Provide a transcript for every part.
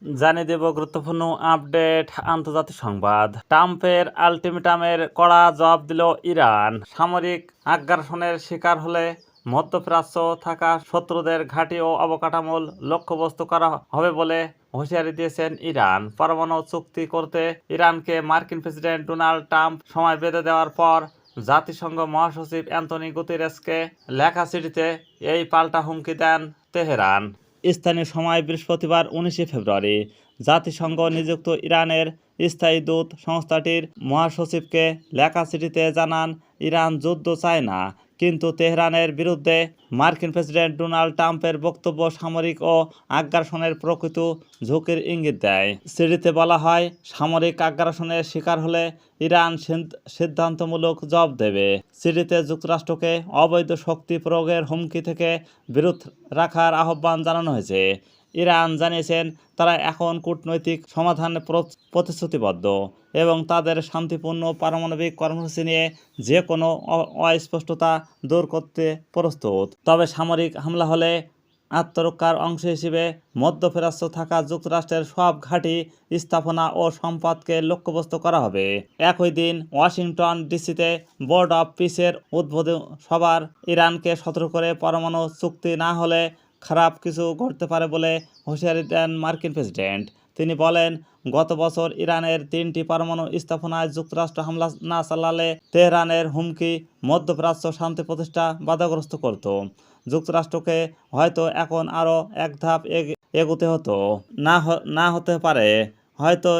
জানিয়ে দেব গুরুত্বপূর্ণ আপডেট আন্তর্জাতিক সংবাদ। ট্রাম্পের আলটিমেটামের কড়া জবাব দিল ইরান। সামরিক আগ্রাসনের শিকার হলে মধ্যপ্রাচ্য থাকা শত্রুদের ঘাঁটি ও অবকাঠামো লক্ষ্যবস্তু করা হবে বলে হুঁশিয়ারি দিয়েছেন ইরান। পরমাণু চুক্তি করতে ইরানকে মার্কিন প্রেসিডেন্ট ডোনাল্ড ট্রাম্প সময় বেঁধে দেওয়ার পর জাতিসংঘ মহাসচিব অ্যান্তনি গুতেরেসকে লেখা চিঠিতে এই পাল্টা হুমকি দেন তেহরান। স্থানীয় সময় বৃহস্পতিবার 19 ফেব্রুয়ারি জাতিসংঘ নিযুক্ত ইরানের স্থায়ী দূত সংস্থাটির মহাসচিবকে লেখা চিঠিতে জানান, ইরান যুদ্ধ চায় না, কিন্তু তেহরানের বিরুদ্ধে মার্কিন প্রেসিডেন্ট ডোনাল্ড ট্রাম্পের বক্তব্য সামরিক ও আগ্রাসনের প্রকৃত ঝুঁকির ইঙ্গিত দেয়। চিঠিতে বলা হয়, সামরিক আগ্রাসনের শিকার হলে ইরান সিদ্ধান্তমূলক জবাব দেবে। চিঠিতে যুক্তরাষ্ট্রকে অবৈধ শক্তি প্রয়োগের হুমকি থেকে বিরত রাখার আহ্বান জানানো হয়েছে। ইরান জানিয়েছেন, তারা এখন কূটনৈতিক সমাধানে প্রতিশ্রুতিবদ্ধ এবং তাদের শান্তিপূর্ণ পারমাণবিক কর্মসূচি নিয়ে যে কোনো অস্পষ্টতা দূর করতে প্রস্তুত। তবে সামরিক হামলা হলে আত্মরক্ষার অংশ হিসেবে মধ্যপ্রাচ্যে থাকা যুক্তরাষ্ট্রের সব ঘাঁটি, স্থাপনা ও সম্পদকে লক্ষ্যবস্তু করা হবে। একই দিন ওয়াশিংটন ডিসিতে বোর্ড অব পিসের উদ্বোধনী সভার ইরানকে সতর্ক করে পরমাণু চুক্তি না হলে খারাপ কিছু ঘটতে পারে বলে হুঁশিয়ারি দেন মার্কিন প্রেসিডেন্ট। তিনি বলেন, গত বছর ইরানের 3টি পরমাণু স্থাপনায় যুক্তরাষ্ট্র হামলা না চালালে তেহরানের হুমকি মধ্যপ্রাচ্য শান্তি প্রতিষ্ঠা বাধাগ্রস্ত করত। যুক্তরাষ্ট্রকে হয়তো এখন আরও এক ধাপ এগোতে হতো, না হতে পারে হয়তো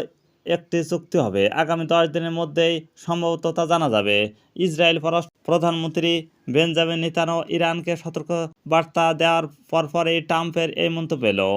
একটি চুক্তি হবে। আগামী 10 দিনের মধ্যেই সম্ভবত তা জানা যাবে। ইসরায়েল প্রধানমন্ত্রী বেঞ্জামিন নেতানিয়াহু ইরানকে সতর্কবার্তা দেওয়ার পরপরই ট্রাম্পের এই মন্তব্য এলো।